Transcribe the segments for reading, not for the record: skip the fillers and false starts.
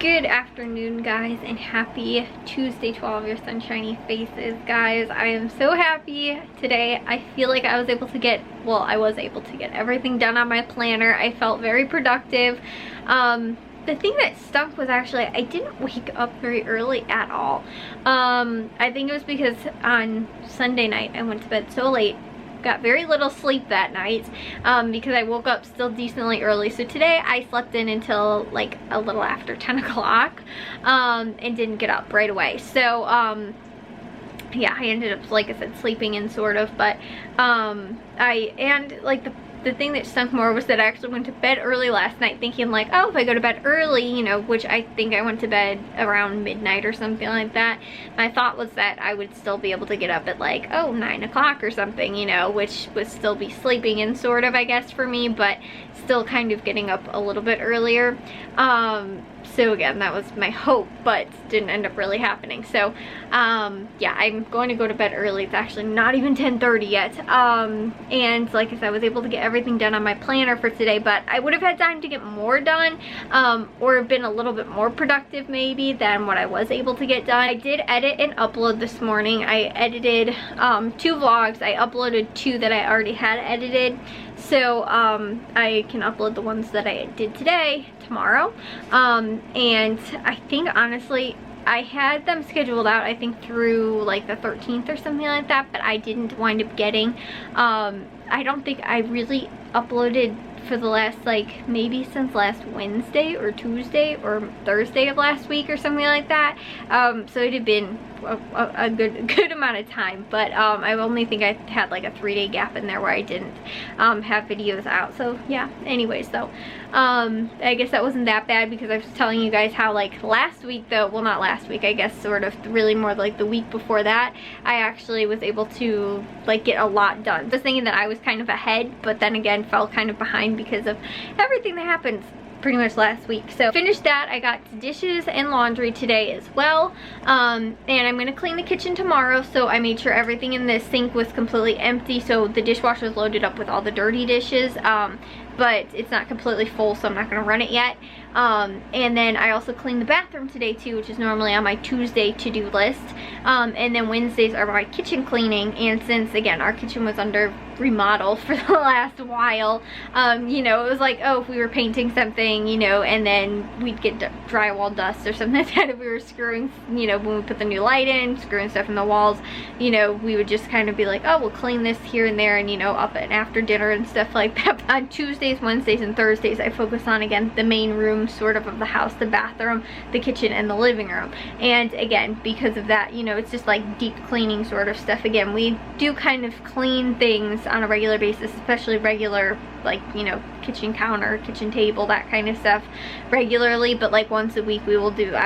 Good afternoon, guys, and happy Tuesday to all of your sunshiny faces, guys. I am so happy today. I feel like I was able to get, well, I was able to get everything done on my planner. I felt very productive. The thing that stunk was actually I didn't wake up very early at all. I think it was because on Sunday night I went to bed so late. Got very little sleep that night because I woke up still decently early. So today I slept in until like a little after 10 o'clock and didn't get up right away. So yeah, I ended up, like I said, sleeping in sort of, but the thing that stunk more was that I actually went to bed early last night thinking like, oh, if I go to bed early, you know, which I think I went to bed around midnight or something like that. My thought was that I would still be able to get up at like, oh, 9 o'clock or something, you know, which would still be sleeping in sort of, I guess, for me, but still kind of getting up a little bit earlier. So again, that was my hope, but didn't end up really happening. So yeah, I'm going to go to bed early. It's actually not even 10:30 yet. And like I said, I was able to get everything done on my planner for today, but I would have had time to get more done or have been a little bit more productive maybe than what I was able to get done. I did edit and upload this morning. I edited 2 vlogs. I uploaded 2 that I already had edited. So I can upload the ones that I did today tomorrow. And I think honestly I had them scheduled out, I think through like the 13th or something like that, but I didn't wind up getting, I don't think I really uploaded for the last, like, maybe since last Wednesday or Tuesday or Thursday of last week or something like that. So it had been a good amount of time, but I only think I had like a 3-day gap in there where I didn't have videos out. So yeah, anyways, though, I guess that wasn't that bad because I was telling you guys how like last week though, well, not last week, I guess sort of really more like the week before that, I actually was able to like get a lot done. I was thinking that I was kind of ahead, but then again fell kind of behind because of everything that happened pretty much last week. So finished that. I got dishes and laundry today as well, and I'm gonna clean the kitchen tomorrow. So I made sure everything in the sink was completely empty, so the dishwasher is loaded up with all the dirty dishes, but it's not completely full, so I'm not gonna run it yet. And then I also cleaned the bathroom today too, which is normally on my Tuesday to-do list. And then Wednesdays are my kitchen cleaning, and since again our kitchen was under remodel for the last while, you know, it was like, oh, if we were painting something, you know, and then we'd get drywall dust or something like that if we were screwing, you know, when we put the new light in, screwing stuff in the walls, you know, we would just kind of be like, oh, we'll clean this here and there, and you know, up and after dinner and stuff like that. On Tuesdays, Wednesdays, and Thursdays I focus on, again, the main room sort of the house, the bathroom, the kitchen, and the living room. And again, because of that, you know, it's just like deep cleaning sort of stuff. Again, we do kind of clean things on a regular basis, especially regular, like, you know, kitchen counter, kitchen table, that kind of stuff regularly, but like once a week I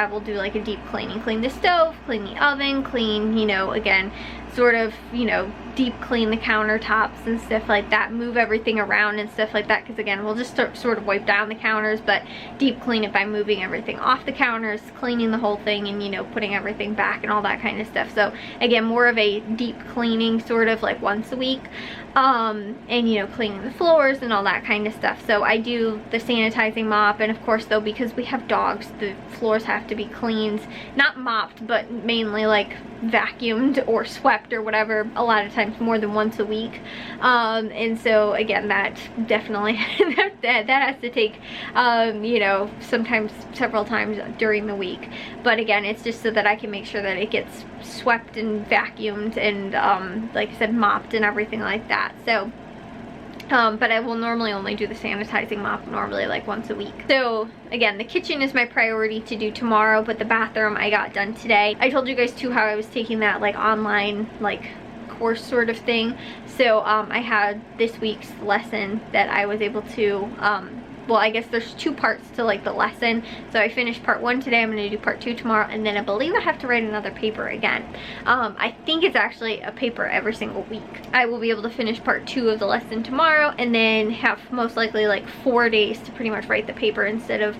will do like a deep cleaning, clean the stove, clean the oven, clean, you know, again, sort of, you know, deep clean the countertops and stuff like that, move everything around and stuff like that, because again, we'll just sort of wipe down the counters, but deep clean it by moving everything off the counters, cleaning the whole thing, and you know, putting everything back and all that kind of stuff. So again, more of a deep cleaning sort of like once a week, and you know, cleaning the floors and all that kind of stuff. So I do the sanitizing mop, and of course though, because we have dogs, the floors have to be cleaned, not mopped, but mainly like vacuumed or swept or whatever, a lot of times more than once a week. And so again, that definitely that has to take you know, sometimes several times during the week, but again, it's just so that I can make sure that it gets swept and vacuumed and like I said, mopped and everything like that. So but I will normally only do the sanitizing mop normally like once a week. So again, the kitchen is my priority to do tomorrow, but the bathroom I got done today. I told you guys too how I was taking that like online like course sort of thing. So I had this week's lesson that I was able to well, I guess there's 2 parts to like the lesson. So I finished part 1 today, I'm going to do part 2 tomorrow, and then I believe I have to write another paper again. I think it's actually a paper every single week. I will be able to finish part 2 of the lesson tomorrow, and then have most likely like 4 days to pretty much write the paper instead of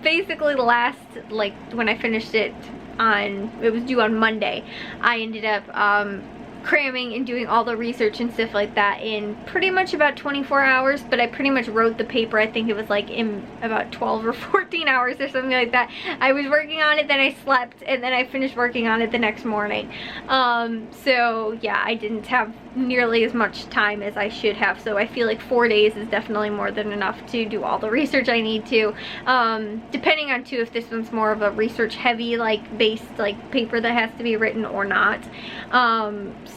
basically the last, like when I finished it on, it was due on Monday, I ended up cramming and doing all the research and stuff like that in pretty much about 24 hours, but I pretty much wrote the paper, I think it was like in about 12 or 14 hours or something like that. I was working on it, then I slept, and then I finished working on it the next morning. So yeah, I didn't have nearly as much time as I should have, so I feel like 4 days is definitely more than enough to do all the research I need to, depending on too if this one's more of a research heavy like based like paper that has to be written or not.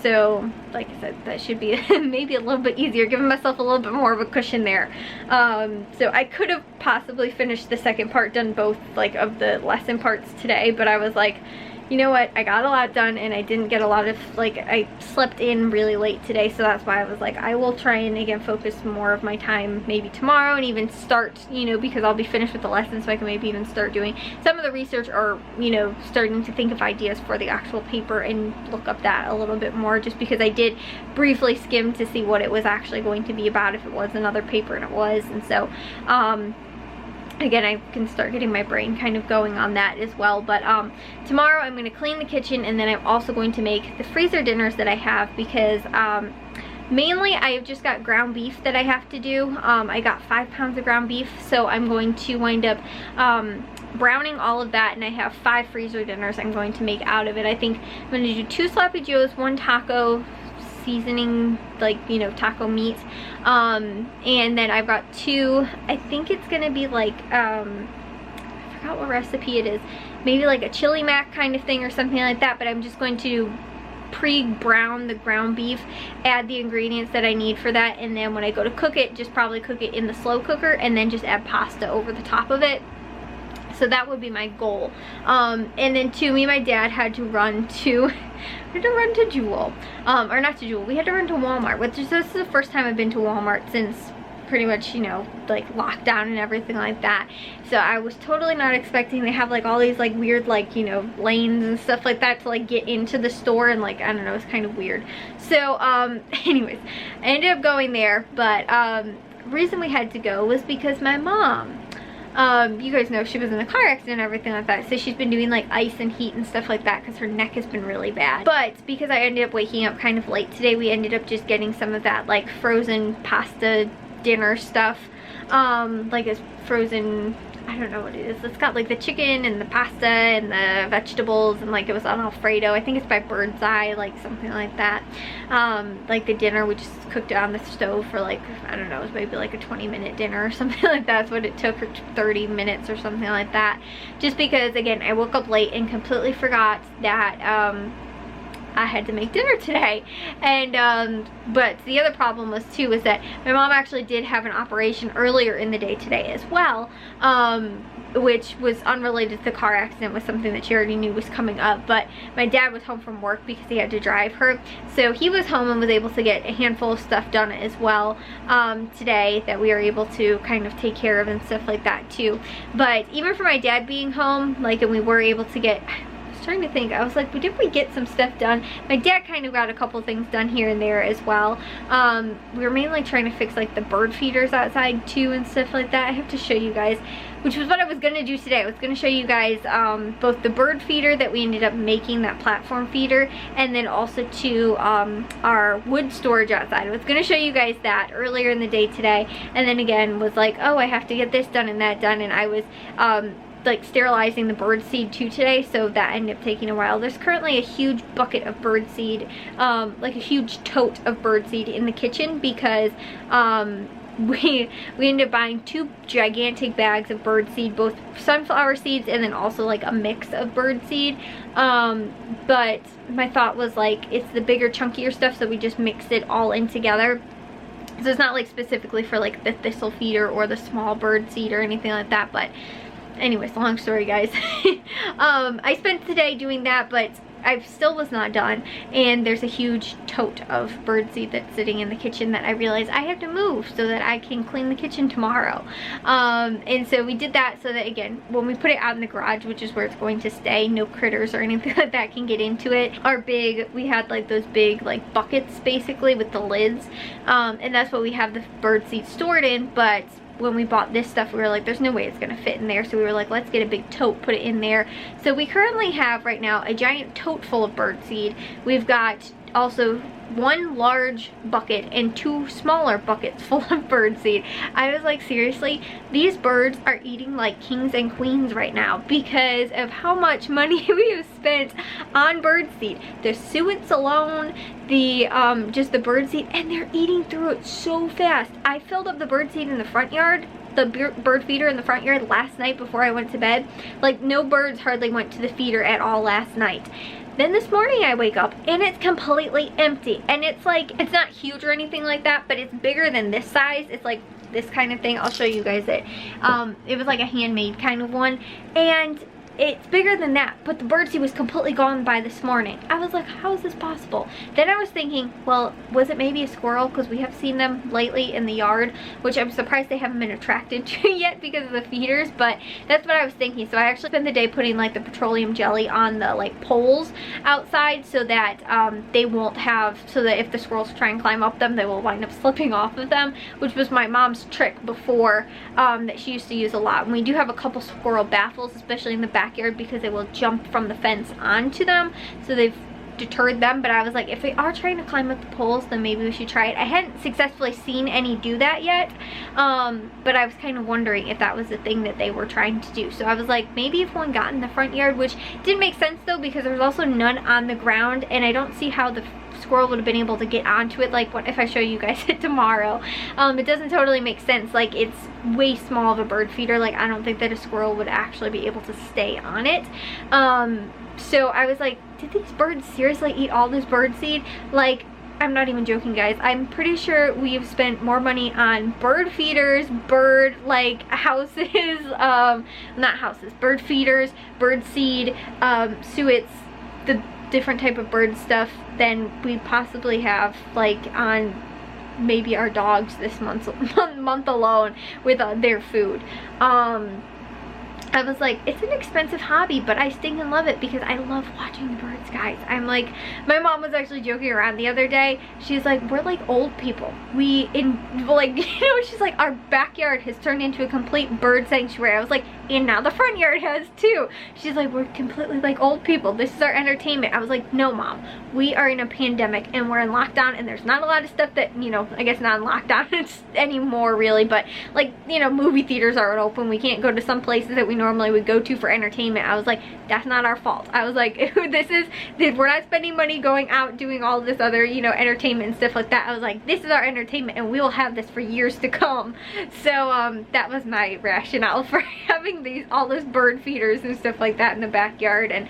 So like I said, that should be maybe a little bit easier, giving myself a little bit more of a cushion there. So I could have possibly finished the second part, done both like of the lesson parts today, but I was like, you know what, I got a lot done and I didn't get a lot of, like, I slept in really late today, so that's why I was like, I will try and again focus more of my time maybe tomorrow, and even start, you know, because I'll be finished with the lesson, so I can maybe even start doing some of the research, or, you know, starting to think of ideas for the actual paper and look up that a little bit more, just because I did briefly skim to see what it was actually going to be about, if it was another paper, and it was. And so again, I can start getting my brain kind of going on that as well. But tomorrow I'm going to clean the kitchen, and then I'm also going to make the freezer dinners that I have, because mainly I have just got ground beef that I have to do. I got 5 pounds of ground beef, so I'm going to wind up browning all of that, and I have 5 freezer dinners I'm going to make out of it. I think I'm going to do 2 sloppy joes, 1 taco seasoning, like, you know, taco meat, and then I've got 2, I think it's gonna be like I forgot what recipe it is, maybe like a chili mac kind of thing or something like that, but I'm just going to pre-brown the ground beef, add the ingredients that I need for that, and then when I go to cook it, just probably cook it in the slow cooker, and then just add pasta over the top of it. So that would be my goal. And then too, me and my dad had to run to Jewel, or not to Jewel, we had to run to Walmart, which is, this is the first time I've been to Walmart since pretty much, you know, like lockdown and everything like that. So I was totally not expecting they have like all these like weird, like, you know, lanes and stuff like that to like get into the store, and like, I don't know, it's kind of weird. So anyways, I ended up going there, but reason we had to go was because my mom, you guys know she was in a car accident and everything like that, so she's been doing like ice and heat and stuff like that because her neck has been really bad. But because I ended up waking up kind of late today, we ended up just getting some of that like frozen pasta dinner stuff, like this frozen, I don't know what it is, it's got like the chicken and the pasta and the vegetables, and like it was on Alfredo, I think it's by Bird's Eye, like something like that. Like the dinner, we just cooked it on the stove for like, I don't know, it was maybe like a 20-minute dinner or something like that. That's what it took, or 30 minutes or something like that, just because again I woke up late and completely forgot that I had to make dinner today. And but the other problem was too is that my mom actually did have an operation earlier in the day today as well, which was unrelated to the car accident, was something that she already knew was coming up. But my dad was home from work because he had to drive her, so he was home and was able to get a handful of stuff done as well today that we were able to kind of take care of and stuff like that too. But even for my dad being home, like, and we were able to get, trying to think, I was like, did we get some stuff done? My dad kind of got a couple things done here and there as well. We were mainly trying to fix like the bird feeders outside too and stuff like that. I have to show you guys, which was what I was going to do today. I was going to show you guys both the bird feeder that we ended up making, that platform feeder, and then also to our wood storage outside. I was going to show you guys that earlier in the day today, and then again was like, oh, I have to get this done and that done, and I was like sterilizing the bird seed too today, so that ended up taking a while. There's currently a huge bucket of bird seed, like a huge tote of bird seed in the kitchen, because we ended up buying 2 gigantic bags of bird seed, both sunflower seeds and then also like a mix of bird seed. But my thought was like, it's the bigger chunkier stuff, so we just mixed it all in together. So it's not like specifically for like the thistle feeder or the small bird seed or anything like that. But anyways, long story, guys. I spent today doing that, but I still was not done, and there's a huge tote of birdseed that's sitting in the kitchen that I realized I have to move so that I can clean the kitchen tomorrow. And so we did that so that, again, when we put it out in the garage, which is where it's going to stay, no critters or anything like that can get into it. We had like those big like buckets basically with the lids, and that's what we have the birdseed stored in. But when we bought this stuff, we were like, there's no way it's gonna fit in there, so we were like, let's get a big tote, put it in there. So we currently have right now a giant tote full of birdseed. We've got also 1 large bucket and 2 smaller buckets full of bird seed. I was like, seriously, these birds are eating like kings and queens right now because of how much money we have spent on bird seed. The suets alone, the just the bird seed, and they're eating through it so fast. I filled up the bird seed in the front yard, the bird feeder in the front yard last night before I went to bed. Like, no birds hardly went to the feeder at all last night. Then this morning I wake up and it's completely empty, and it's like, it's not huge or anything like that, but it's bigger than this size. It's like this kind of thing. I'll show you guys it. It was like a handmade kind of one, and it's bigger than that, but the birdseed was completely gone by this morning. I was like, how is this possible? Then I was thinking, well, was it maybe a squirrel? Because we have seen them lately in the yard, which I'm surprised they haven't been attracted to yet because of the feeders, but that's what I was thinking. So I actually spent the day putting like the petroleum jelly on the like poles outside so that they won't have, so that if the squirrels try and climb up them, they will wind up slipping off of them, which was my mom's trick before that she used to use a lot. And we do have a couple squirrel baffles, especially in the backyard, because they will jump from the fence onto them, so they've deterred them. But I was like, if they are trying to climb up the poles, then maybe we should try it. I hadn't successfully seen any do that yet, but I was kind of wondering if that was the thing that they were trying to do. So I was like, maybe if one got in the front yard, which didn't make sense though, because there's also none on the ground, and I don't see how the squirrel would have been able to get onto it. Like, what if I show you guys it tomorrow? It doesn't totally make sense. Like, it's way small of a bird feeder. Like, I don't think that a squirrel would actually be able to stay on it. So I was like, did these birds seriously eat all this bird seed? Like, I'm not even joking, guys. I'm pretty sure we've spent more money on bird feeders, bird like houses, not houses, bird feeders, bird seed, suets, the different type of bird stuff than we possibly have like on maybe our dogs this month alone with their food. I was like, it's an expensive hobby, but I stinking love it because I love watching the birds, guys. I'm like, my mom was actually joking around the other day. She's like, we're like old people. She's like, our backyard has turned into a complete bird sanctuary. I was like, and now the front yard has too. She's like, we're completely like old people. This is our entertainment. I was like, no, Mom. We are in a pandemic and we're in lockdown, and there's not a lot of stuff that, you know, I guess not in lockdown anymore really, but like, you know, movie theaters aren't open. We can't go to some places that we normally would go to for entertainment. I was like, that's not our fault. I was like, we're not spending money going out doing all this other, you know, entertainment and stuff like that. I was like, this is our entertainment and we will have this for years to come. So that was my rationale for having all this bird feeders and stuff like that in the backyard. And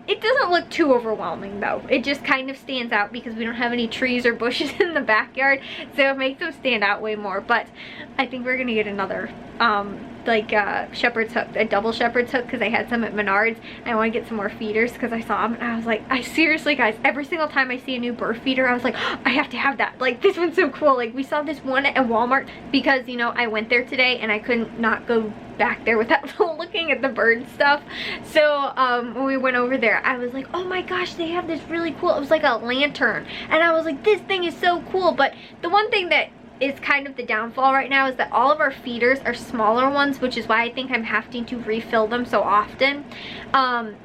it doesn't look too overwhelming though. It just kind of stands out because we don't have any trees or bushes in the backyard, so it makes them stand out way more. But I think we're gonna get another shepherd's hook, a double shepherd's hook, because I had some at Menards. I want to get some more feeders because I saw them and I was like, I seriously, guys, every single time I see a new bird feeder, I was like, oh, I have to have that. Like, this one's so cool. Like, we saw this one at Walmart because, you know, I went there today and I couldn't not go back there without looking at the bird stuff. So when we went over there, I was like, oh my gosh, they have this really cool, it was like a lantern, and I was like, this thing is so cool. But the one thing that is kind of the downfall right now is that all of our feeders are smaller ones, which is why I think I'm having to refill them so often,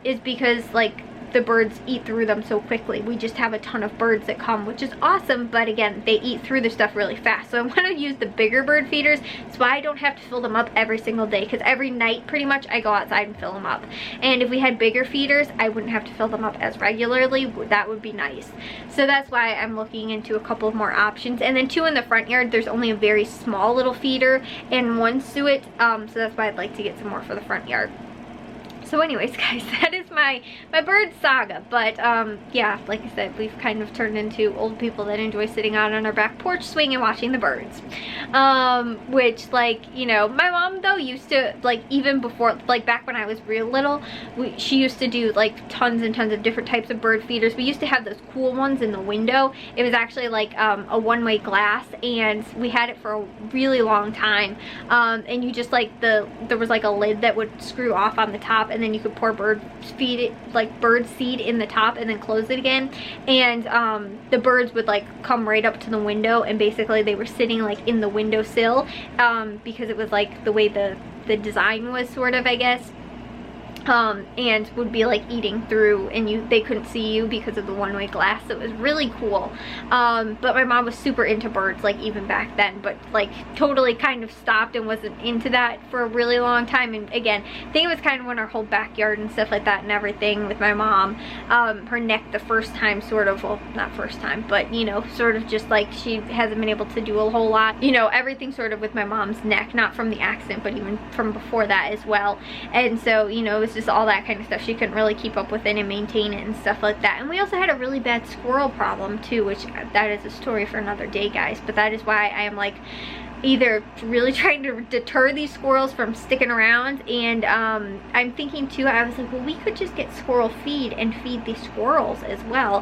is because like the birds eat through them so quickly. We just have a ton of birds that come, which is awesome, but again, they eat through the stuff really fast. So I want to use the bigger bird feeders. That's why I don't have to fill them up every single day, because every night pretty much I go outside and fill them up. And if we had bigger feeders, I wouldn't have to fill them up as regularly. That would be nice. So that's why I'm looking into a couple of more options. And then two in the front yard, there's only a very small little feeder and one suet, so that's why I'd like to get some more for the front yard. So anyways, guys, that is my bird saga. But yeah, like I said, we've kind of turned into old people that enjoy sitting out on our back porch swing and watching the birds. Which, like, you know, my mom though used to, like, even before, like back when I was real little, she used to do like tons and tons of different types of bird feeders. We used to have those cool ones in the window. It was actually like a one-way glass, and we had it for a really long time. And you just like there was like a lid that would screw off on the top, and then you could pour bird seed in the top and then close it again. And the birds would like come right up to the window, and basically they were sitting like in the windowsill, because it was like the way the design was, sort of, I guess. and would be like eating through, and they couldn't see you because of the one-way glass. So it was really cool. But my mom was super into birds, like even back then, but like totally kind of stopped and wasn't into that for a really long time. And again, I think it was kind of when our whole backyard and stuff like that and everything with my mom, her neck the first time sort of, well, not first time, but you know, sort of just like she hasn't been able to do a whole lot, you know, everything sort of with my mom's neck, not from the accident, but even from before that as well. And so, you know, it was just all that kind of stuff. She couldn't really keep up with it and maintain it and stuff like that. And we also had a really bad squirrel problem too, which that is a story for another day, guys. But that is why I am like either really trying to deter these squirrels from sticking around, and I'm thinking too, I was like, well, we could just get squirrel feed and feed the squirrels as well,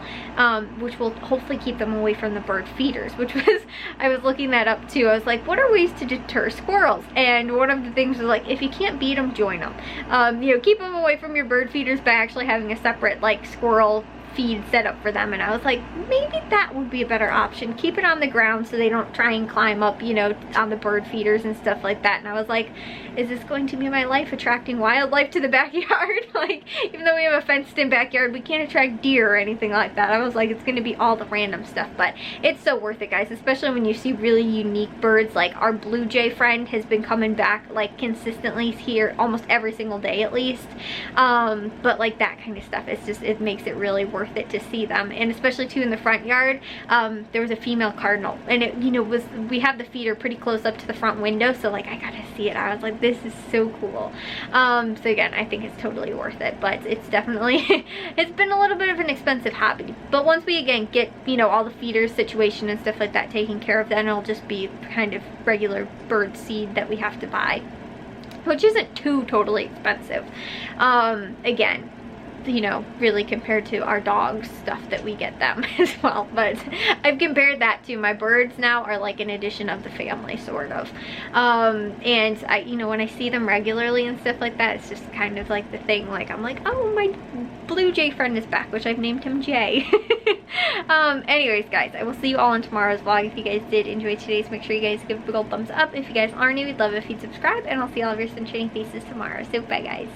which will hopefully keep them away from the bird feeders, which was, I was looking that up too. I was like, what are ways to deter squirrels? And one of the things was like, if you can't beat them, join them. You know, keep them away from your bird feeders by actually having a separate like squirrel feed set up for them. And I was like, maybe that would be a better option. Keep it on the ground so they don't try and climb up, you know, on the bird feeders and stuff like that. And I was like, is this going to be my life, attracting wildlife to the backyard? Like, even though we have a fenced in backyard, we can't attract deer or anything like that. I was like, it's gonna be all the random stuff, but it's so worth it, guys, especially when you see really unique birds. Like our blue jay friend has been coming back like consistently here almost every single day at least. But like that kind of stuff, it's just, it makes it really worth it to see them. And especially too in the front yard, there was a female cardinal, and it, you know, we have the feeder pretty close up to the front window, so like I gotta see it. I was like, this is so cool. So again, I think it's totally worth it, but it's definitely it's been a little bit of an expensive hobby. But once we again get, you know, all the feeders situation and stuff like that taken care of, then it'll just be kind of regular bird seed that we have to buy, which isn't too totally expensive. Again, you know, really compared to our dogs stuff that we get them as well. But I've compared that to my birds now are like an addition of the family, sort of. And I, you know, when I see them regularly and stuff like that, it's just kind of like the thing, like I'm like, oh, my blue jay friend is back, which I've named him Jay. Anyways, guys, I will see you all in tomorrow's vlog. If you guys did enjoy today's, make sure you guys give a big old thumbs up. If you guys are new, we'd love it if you'd subscribe, and I'll see all of your sunshiny faces tomorrow. So bye, guys.